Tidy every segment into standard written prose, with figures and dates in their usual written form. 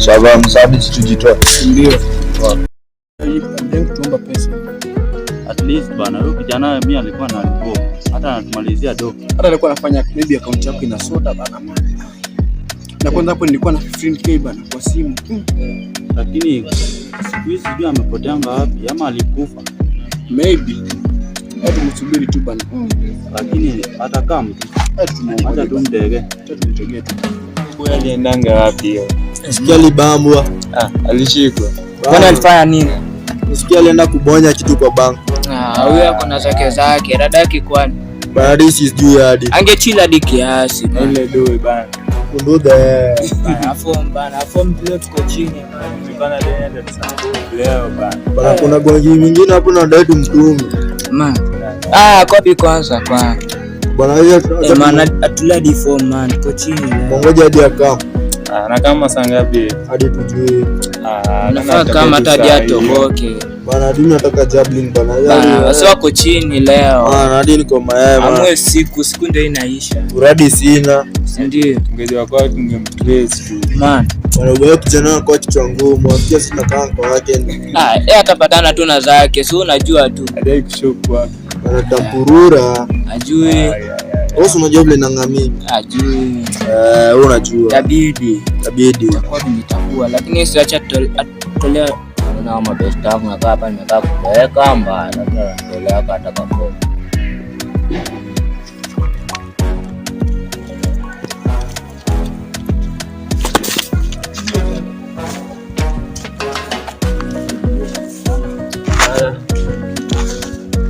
Sawa, msaada tujitoe. Ndio. Tuomba pesa. At least bana, huyo kijana mimi alikuwa na alipo. Hata anatumalizia do. Hata alikuwa anafanya maybe account yako ina soda bana. Na kwanza hapo nilikuwa na 15k bana kwa simu. Lakini siku hizi sijui amepoteanga wapi ama alikufa. Maybe. Hadi msubiri tu bana. Lakini hata kama hata tumtege. Tumtege tu. Wewe aliendanga wapi hiyo? Sikia libambwa. Alishikwa. Bwana alifanya nini? Sikia alienda kubonya kitu kwa bank. Huyo ako na zake radaki kwani. Bana this is due hadi. Angechila hadi kiasi. Ile doe bana. Kunduda bana afom play tuko chini bana leo bana. Bana kuna gongi mingine hapo na dai tumtume. Man. Copy kwanza kwa. Bana hiyo maana atula deform man tuko chini. Ngoja hadi akam. Na kama saa ngapi hadi tujue. Nafaa kama hata jatoboke. Bana hadi nataka jabbling bana. Wasi wako chini leo. Hadi niko mayai bana. Amwe siku ndio inaisha. Uradi sina. Ndio. Tungejua kwa tungemtrace tu. Man. Wanawewe kijana kwa kichwa ngumu, afikia sina kanga wake. Yeye atapatana tu na zake, sio unajua tu. Hadi kushukwa. Bana tampurura. Ajui. Wewe unajua vile nangamini. Ajui. Wewe unajua. Tabidi. Kwa nitakuwa lakini siacha tolea na mabest yangu nakaa hapa nimekaa kuweka mbaya na tolea hata kwa.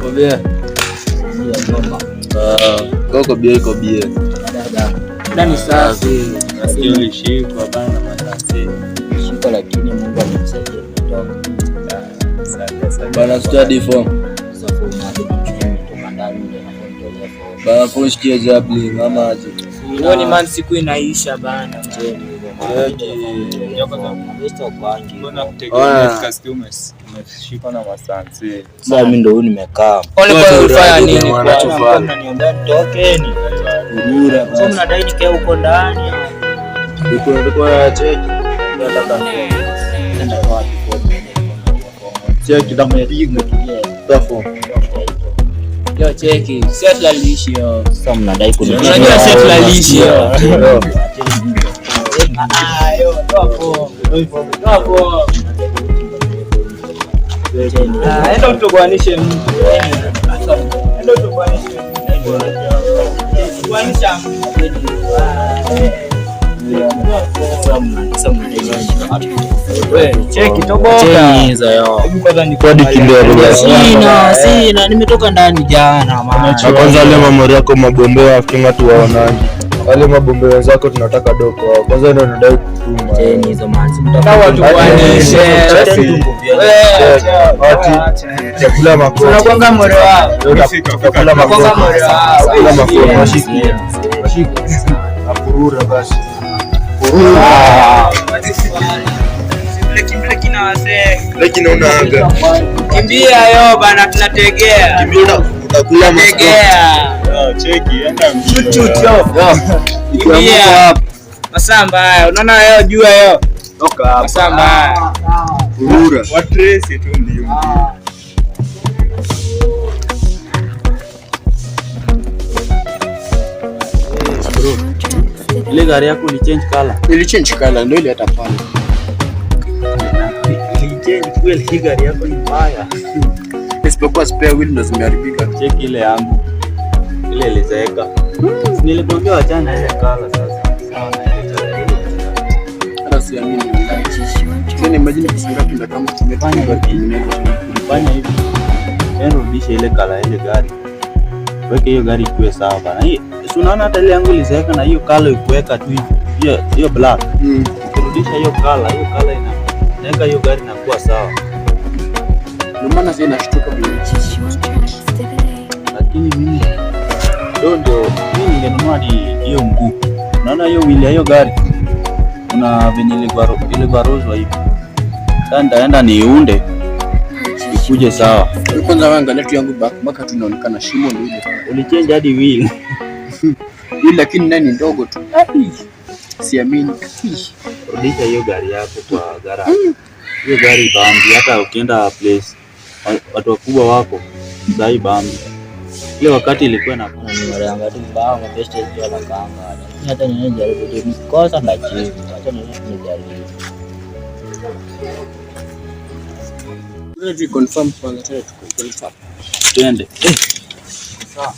Kobia. Iko bie. Ndani safi. Nasikia ulishikwa bana matasi. Shika lakini Mungu amemsaidia kutoka. Bana study form. Bana kusikia jabbling ama aje. Hiyo ni man siku inaisha bana. Umeshikwa na masansi. Sasa mimi ndo nimekaa. Ole kwa ulifanya nini kwa mnaniambia nitokeni. Urura. Sasa mnadai nikae huko ndani. Ulikuwa cheki. Nenda kwa wapi kwa. Cheki damu pigo tafo. Yo cheki, set la lishi yo. Sasa mnadai kununua. Unajua set la lishi yo. Yo, tafo. Enda utogwanishe mtu. Enda utogwanishe mtu. Gwanisha mtu. Wewe cheki toboka. Cheniza yo. Hebu kwanza ni Kodi kidogo basi. Sina nimetoka ndani jana maana. Kwanza wale mamori yako mabombeo afinga tu waonani. Wale mabombeo wenzako tunataka doko. Kwanza ndio tunadai kutuma. Chenizo manzi mtafute watu wanishe. Chakula makosa. Unagonga moro wao. Chakula makosa. Chakula makosa. Mashiki. Apurura basi. Kimbleki na wazee. Lakini unaanga. Kimbia yo bana tunategea. Kimbia utakula tegea. Cheki enda Chuchucho. Kimbia. Masamba haya. Unaona yo jua yo. Toka hapa. Masamba haya. Apurura. wa trace tu ndio. Ile gari yako ni change color. Nilichange color ndio ile hata pale. Change kweli, hii gari yako ni mbaya. Isipokuwa spare wheel ndo zimeharibika. Check ile yangu. Ile ilizeeka. Nilikwambia wachana ile color sasa. Hata siamini. Sasa imagine kisangapi ndio kama tumefanya Fanya hivi. Rudisha ile color ile gari. Weke hiyo gari ikuwe sawa bana. Hii si unaona hata ile yangu ilizeeka na hiyo color ikuweka tu hivi. Hiyo black. Ukirudisha hiyo color inaweka hiyo gari inakuwa sawa. Ndio maana sasa inashtuka bila. Lakini mimi ndio ningenunua hiyo mguu. Unaona hiyo wheel ya hiyo gari kuna venye ile gwarozwa hivi. Sasa ndaenda niunde ikuje sawa. Kwanza wewe angalia tu yangu mpaka tunaonekana shimo ndio ile. Ulichange hadi wheel. Ile lakini nani ndogo tu. Siamini. rudisha hiyo gari yako kwa garage. Hiyo gari bambi, hata ukienda place watu wakubwa wako sai bambi. Ile wakati ilikuwa na mara tu baa mapesta hiyo la kanga. Hata nini jaribu tu kosa na chini. Hata nini jaribu. Wewe confirm kwanza tena tuko twende. Sawa.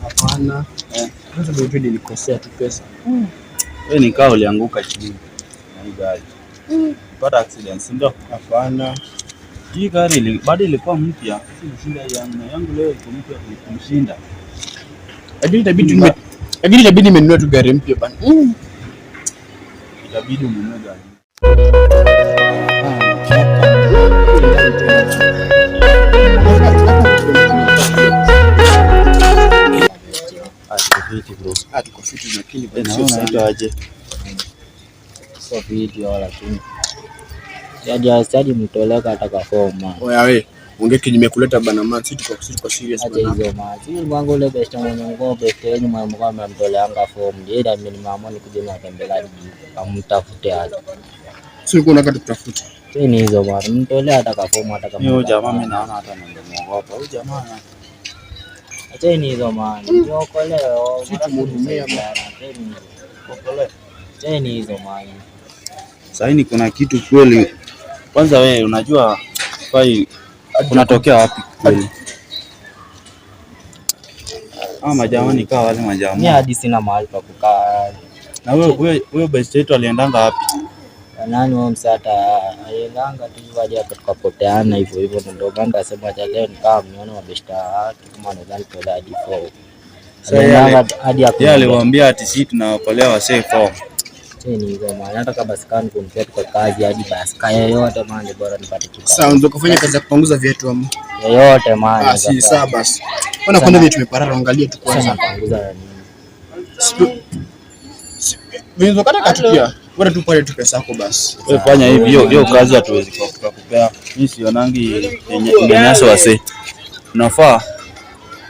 Hapana. Sasa ndio nilikosea tu pesa. Wewe nikaa ulianguka chini na hii gari. Pata accident ndio? Hapana. Hii gari bado ilikuwa mpya. Ilishinda yangu leo iko mpya kumshinda. Lakini itabidi nimenunua tu gari mpya bana. Itabidi ununue gari. Tuko fiti lakini naona aje. Sio video lakini. Sadi mtoleka ataka form. Oya wewe, ongea nimekuleta bana man, sisi tuko serious bana. Aje hizo man. Sisi mwangu ile best mwenye ngombe tena mwangu amemtoleanga form. Ndio mimi nimeamua nikuje na tembelea amtafute aje. Sio kuna kati kutafuta. Ni hizo man. Mtolea ataka form ataka. Hiyo jamaa mimi naona hata ningemuogopa. Huyu jamaa acha ni hizo man. Ndio koleo. Sisi tumhudumia bana. Acha ni hizo man. Sasa ni kuna kitu kweli. Kwanza wewe unajua fai unatokea wapi kweli? Majamaa ni kaa wale majamaa. Mimi hadi sina mahali pa kukaa. Na wewe best yetu aliendanga wapi? Nani wao msata aliendanga tu hadi tukapoteana hivyo ndio banda asema acha leo nikaa mnione mabesta watu kama nadhani kwa hadi 4. Sasa hadi hapo. Yeye aliwaambia ati sisi tunawakolea wasee 4. Cheni hizo maana hata kama sikani kunipea kwa kazi hadi basi kaya yote maana bora nipate kitu. Sasa unaweza kufanya kazi ya kupunguza viatu ama yote maana. Si sawa basi. Bwana kwenda vitu tumeparara, angalia tu kwanza. Kupunguza nini? Wewe kata katukia. Bora tu pale tu pesa yako basi. Wewe fanya hivi hiyo kazi hatuwezi kukupea. Mimi sionangi nyenyaso wase. Unafaa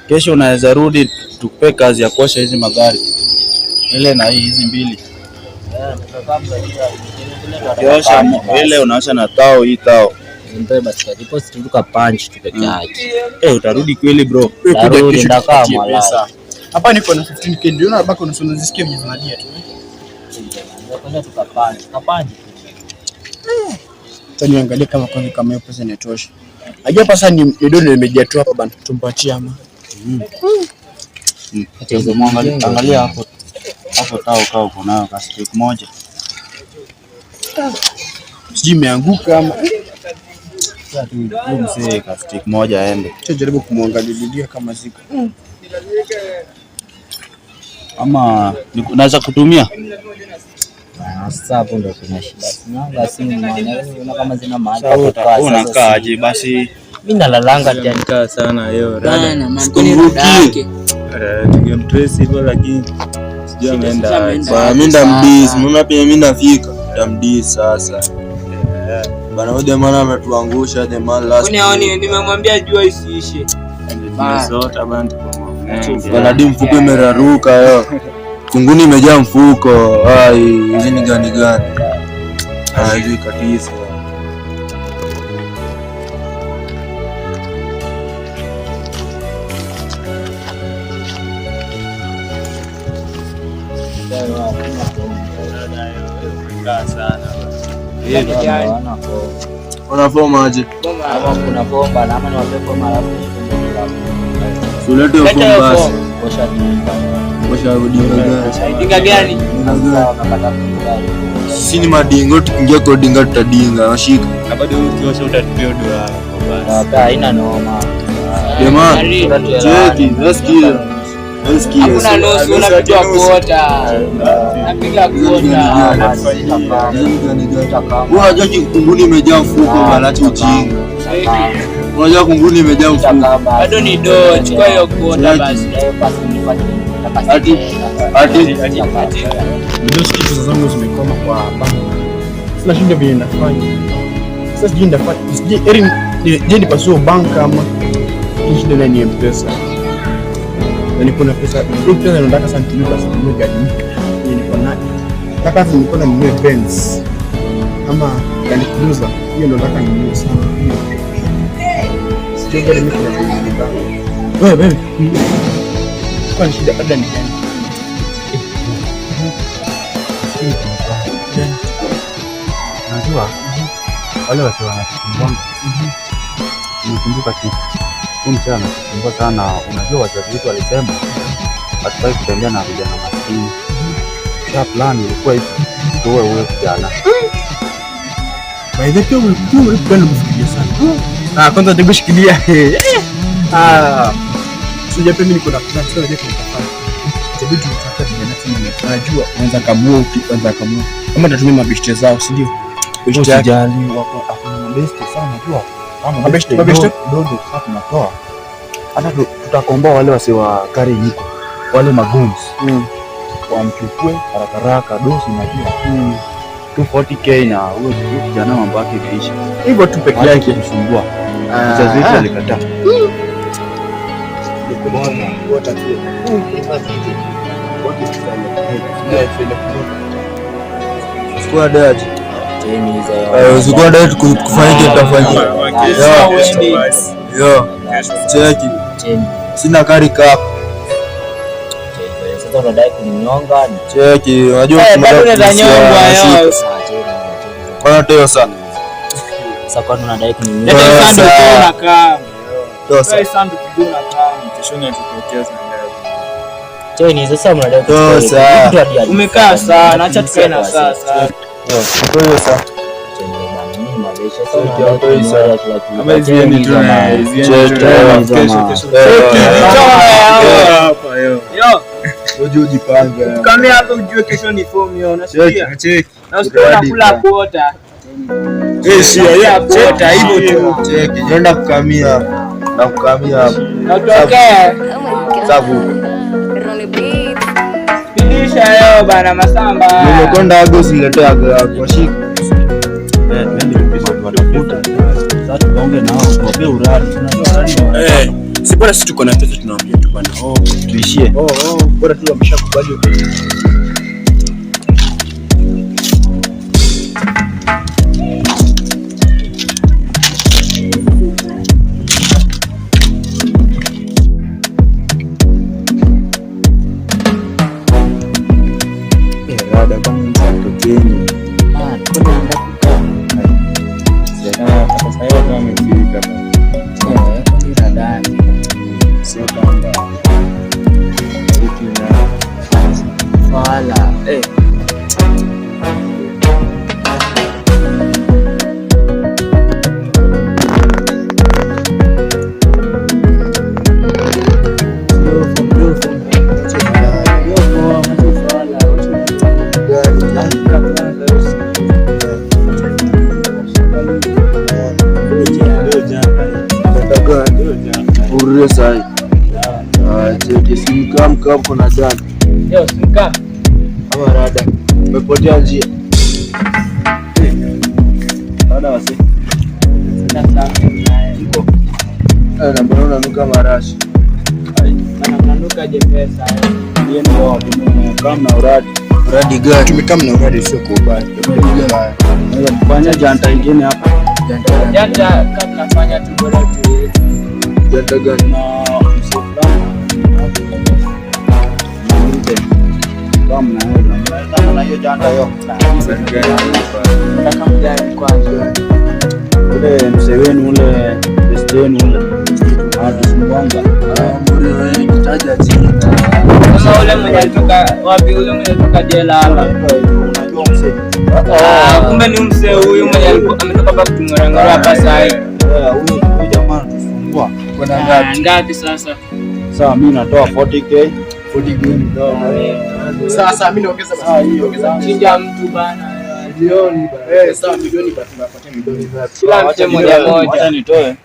kesho unaweza rudi tukupe kazi ya kuosha hizi magari. Ile na hizi mbili. Kiosha ile unaosha na tao hii tao. Ndio basi kwa deposit tuka punch tu peke yake. Utarudi kweli bro. Utarudi ndakaa pesa. Hapa niko na 15k ndio na baki unazisikia mwenye zinadia tu. Kwenda tuka punch. Taniangalia kama hiyo pesa inatosha. Najua pesa ni ndio nimejia tu hapa bana. Tumpatie ama. Hizo angalia hapo. Hapo tao kaa uko nayo ka stick moja. Sijui imeanguka ama. Sasa tu msee ka stick moja aende. Jaribu kumwangalilia kama ziko. Ama unaweza kutumia? Sasa hapo ndio kuna shida. Nanga simu maana kama zina mahali pa kukaa. Unakaa aje basi? Mimi nalalanga tena nikaa sana hiyo rada. Sikumbuki. Tungemtrace hivyo lakini sijui ameenda. Mimi ndamdis, mimi pia mimi nafika. Ndamdis sasa. Bana wewe jamaa ametuangusha jamaa last. Nimemwambia jua isiishe. Zote bana. Baladi mfuko imeraruka yo. Kunguni imejaa mfuko. Ai, hizi ni gani? Hizi kabisa. Unafoma aje? Kuna bomba na ama ni wapepo mara Sulete bomba basi. Osha dinga gani? Sisi ni madingo tukiingia kwa dinga tutadinga nashika. Na bado ukiosha utatupia doa. Baba haina noma. Jamani, cheki, nasikia. Hakuna nusu unapiga kuota. Napiga kuota. Unajua kunguni imejaa mfuko bana, acha ujinga. Unajua kunguni imejaa mfuko. Bado ni do, chukua hiyo kuota basi. Ati Ndio siku zangu zimekoma kwa bank. Sina shinda vile nafanya. Sasa sijui ndafanya. Sijui je nipasue bank kama shida na ni M-Pesa. Na niko na pesa. Ndio pesa nataka sana nitumie basi niwe gari mpya. Niko na nataka niko na niwe Benz. Ama Land Cruiser. Hiyo ndio nataka ninunue sana. Sijui gari mpya na kununua. Wewe. Kwa shida labda ni gani? Unajua wale wasi wanasumbua. Nikumbuka kitu. Huyu mchana anasumbua sana. Unajua wazazi wetu walisema hatufai kutembea na vijana maskini. Sasa plan ilikuwa hivi, tuwe wewe kijana. By the way, wewe kufikiria sana. Kwanza nitakushikilia. Sija pembe niko na plan sasa je tutafanya. Itabidi tutafute vijana tena. Unajua kwanza kamua. Kama tutatumia mabeshte zao, si ndio? Beshte yake wako hakuna mabeshte sana unajua. Kama mabeshte dogo sasa tunatoa. Hata tutakomboa wale wasiwa kari niko. Wale maguns. Wamchukue haraka dosi unajua. 240k na huyo kijana mambo yake imeisha. Hivyo tu peke yake kusumbua. Mzazi wetu alikataa. Sikuwa dad. Sikuwa dad kufanyike tutafanyia. Yo. Cheki. Sina kari cup. Sasa unadai kuninyonga. Cheki, unajua unaweza nyongwa yo. Kwa nini sana? Sasa kwa nini unadai kuninyonga? Leta sando kuna kaa. Tosa. Leta sando kuna kaa. Mtishoni atupokeza ngapi? Cheni sasa mnadai Tosa. Umekaa sana, acha tukae na sasa. Tosa. Ama hizi tu na hizi kesho. Hapa yo. Unajua jipanga. Kama hapo ujue kesho ni form yo, unasikia? Cheki. Na usiona kula kuota. Ya kuota hivyo tu. Cheki, nenda kukamia. Na kukamia hapo. Na utokee. Sabu. Pilisha yo bana masamba. Nimekonda ago siletea kwa shika. Sasa tuonge nao tuwape uradi. Tunajua uradi. Si bora sisi tuko na pesa tunawaambia tu bana. Tuishie. Bora tu wameshakubali. Rada kama mtoteni. Sasa hiyo kama mfika bana. Ni radani. Sio kanga. Wala. Sai. Cheki simkam kuna jana. Yo, simka. Ama rada. Umepotea njia. Rada wasi. Na mbona unanuka marashi? Bana unanuka je pesa. Ndio ndio tumekam na uradi. Uradi gani? Tumekam na uradi sio kwa ubaya. Naweza kufanya janta ingine hapa. Janta kama nafanya tu bora tu. Janta gani? Na msifulani. Kama na hiyo janta yo. Nataka mjani kwanza. Ule mzee wenu ule best wenu ule. Anatusumbanga. Kitaja chini. Kama ule mwenye alitoka wapi, ule mwenye alitoka jela hapa. Unajua mzee. Kumbe ni mzee huyu mwenye ametoka hapa kutungorangora hapa sasa hivi. Huyu jamaa anatusumbua. Kuna ngapi? Ngapi sasa? Sasa mimi natoa 40k. 40 gani? Sasa mimi naongeza basi. Chinja mtu bana. milioni bana. Sawa, milioni basi tunapatia milioni. Kila mtu moja moja. Acha nitoe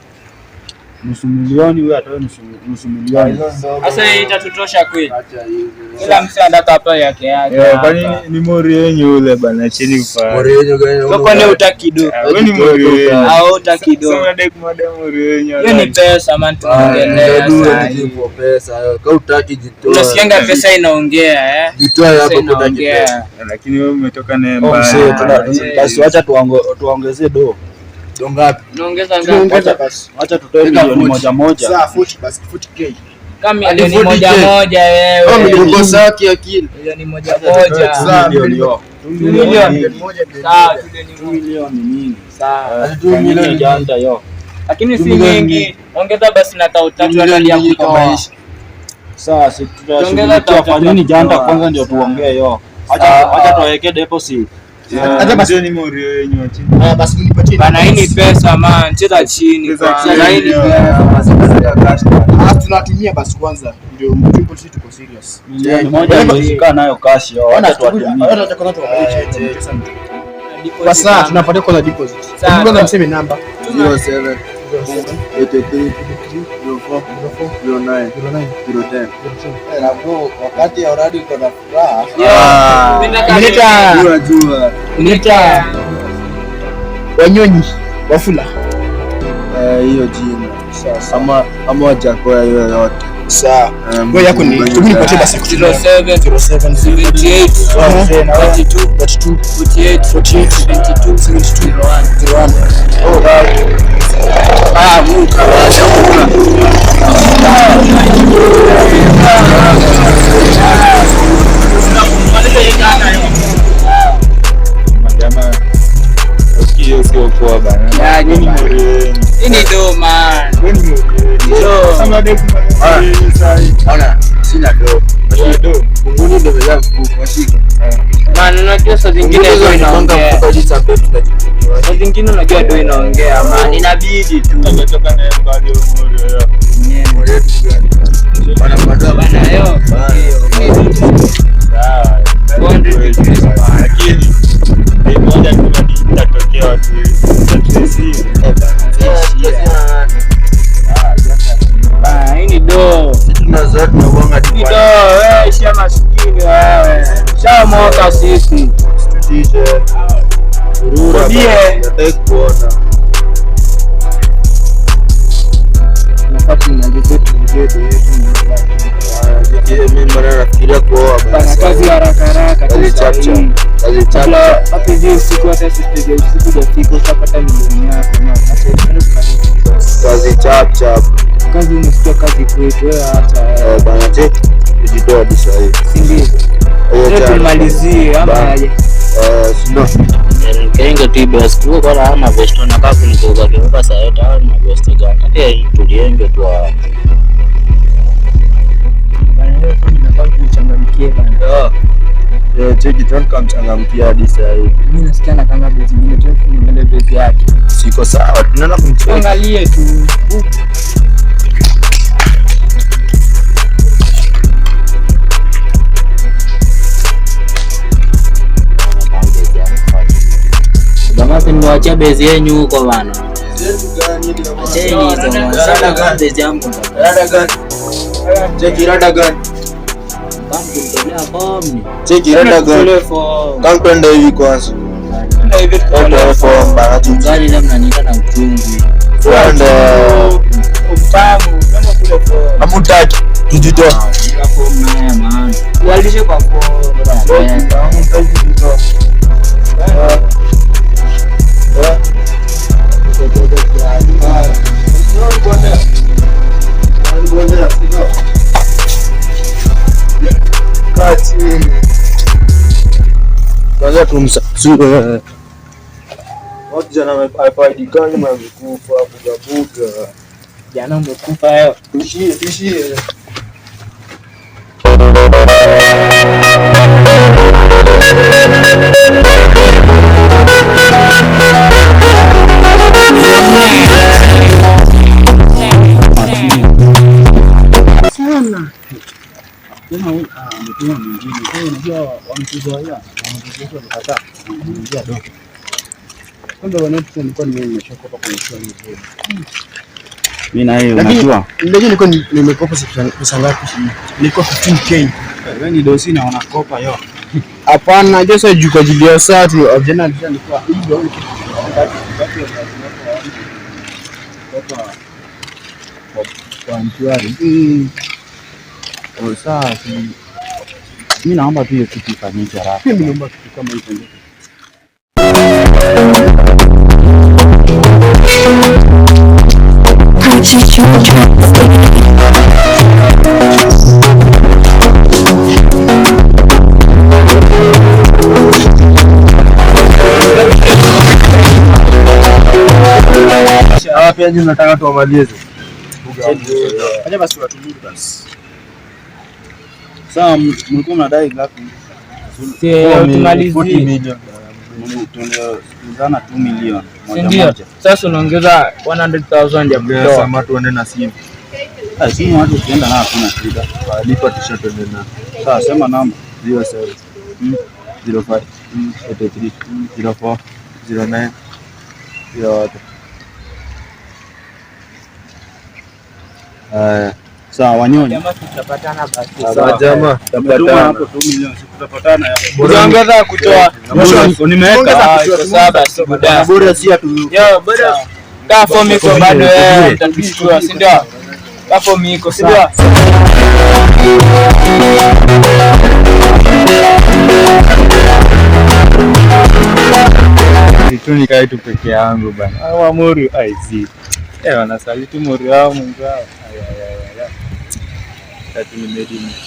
nusu milioni, huyu atoe nusu milioni. Sasa hii itatutosha kweli? Acha hivi. Kila mtu anataka hapa yake yake. Kwa nini ni mori yenyu ule bana, chini ufanye. Mori yenyu gani? Kwa nini utaki do? Wewe ni mori yenyu. Au utaki do? Sasa dai kumada mori yenyu. Hiyo ni pesa man, tunaongelea sasa. Ndio pesa. Kama utaki jitoa. Unasikianga pesa inaongea Jitoa hapo Pesa utaki inaongea. pesa. Lakini wewe umetoka naye Mzee, mbaya. basi acha tuongezee do. Do ngapi? Unaongeza ngapi? Tunaongeza basi. Acha tutoe milioni moja moja. Sawa, 40 basi 40k. Kama Hadi milioni moja 40K. moja Oh, wewe. milioni Uko saki akili. Milioni moja moja. Sawa, milioni. Milioni. Sawa, milioni Milioni nyingi. sawa. Milioni janta yo. Lakini si nyingi. Ongeza basi na tao tatu ya kutoa. Sasa si Tuongeza tutashughulikia tatu fanyeni tatu. janta kwanza ndio tuongee yo. Acha tuweke deposit. Acha basi. Ni mori yenyu chini. Haya basi mnipatie. Bana, hii ni pesa man, cheza chini Cheza kwanza. chini. Hii ni pesa. Tunatumia basi kwanza ndio mtu sisi tuko serious. Milioni moja ndio shika nayo cash yo. Acha tuwatumie. Kwa saa tunapatia kwanza deposit. Sawa. Kwanza mseme namba. 07 83 04 09 010. Wakati ya uradi uko na furaha. Unajua. Nita Wanyonyi Wafula. Hiyo jina. Ama wajakoya hiyo yote. Sawa. Wewe yako ni nipatie basi 07 78 32 48 22 72 01. Jamaa. Hiyo sio poa bana. Ya, Ni mori yenyu. hii ni do man. Ona, sina do. Kunguni ndio meza mfuko, washika. Man, unajua saa zingine do inaongea. Saa zingine unajua do inaongea man, inabidi tu. Umetoka naye mbali mori yo. Bana yo. Sawa. Lakini hii moja tunatokea watu. Bana, hii ni do. Hii do, wewe shia maskini wewe. Sha moka sisi. Bana, kazi haraka haraka tu sahi. Kabla hapo hivi usiku, hata sisi usiku hujafika utapata milioni yako man. Kazi umesikia kazi kwetu wewe, acha si ndio? Leo tumalizie ama aje? Kenge tu basi kwa kwa ana vesto na kapu ni kwa kwa saa yote na vesto gani. Tulienge tu Bana, leo tunataka kuchangamkia bana. Kamchangamkia hadi saa hii. Mimi nasikia na kanga bezi nyingine tu niende bezi yake. Siko sawa, tunaenda kumcheka. Angalie tu. jamaa, si niwaachia bezi yenyu huko bana. Acheni hizo sana kama bezi yangu. Cheki rada gani? Kama kumtolea fomu. Cheki rada gani? Kama twende hivi kwanza. Twende form bana tu. Gari leo mnaniita na uchungu. Twende. Ufahamu kama kule kwa. Hamutaki tujitoe. Kwa fomu haya maana. Walishe kwa Kwanza tumsasue. Watu jana wamefaidikana na mikufa buga. jana umekufa leo. Tishie. Sana. hiyo mwingine. Kwa hiyo unajua wamtuzoea, wamtuzoea kukataa. Unajua dogo. Kwanza wanapo nilikuwa nimeshakopa kwa insurance hiyo. Mimi na yeye unajua. Ndio nilikuwa nimekopa pesa ngapi? Nilikuwa 15k. Wewe ni dosi na unakopa yo. Hapana, just juu kwa ajili ya saa tu jana nilikuwa ndio kwa mtuari. Sasa mimi naomba tu hiyo kitu ifanyike haraka. mimi naomba kitu kama hicho. Pia nyinyi nataka tuamalize. Acha basi watumie basi. Sasa mlikuwa mnadai ngapi? Tumalizie. 40 million. Tunaulizana 2 milioni moja Ndio. moja. Sasa unaongeza 100,000 ya Ongea kutoa. sama tuende na simu. Simu watu ukienda na hakuna shida. Lipa kisha tuende na. Sasa sema namba 07 05 83 04 09 08. sawa wanyonyi. Jamaa tutapatana basi. Jamaa Tumetuma hapo 2 milioni, si tutapatana hapo. Utaongeza kutoa. Nimeweka Sasa sikudai. bora si atu. Yo, bora. Kaa form iko bado wewe utatuchukua, si ndio? Kaa form iko, si ndio? Tuni kai tu peke yangu bana. Hawa mori aizi. Wanasaliti mori wao mwenzao. Tatu nimedini.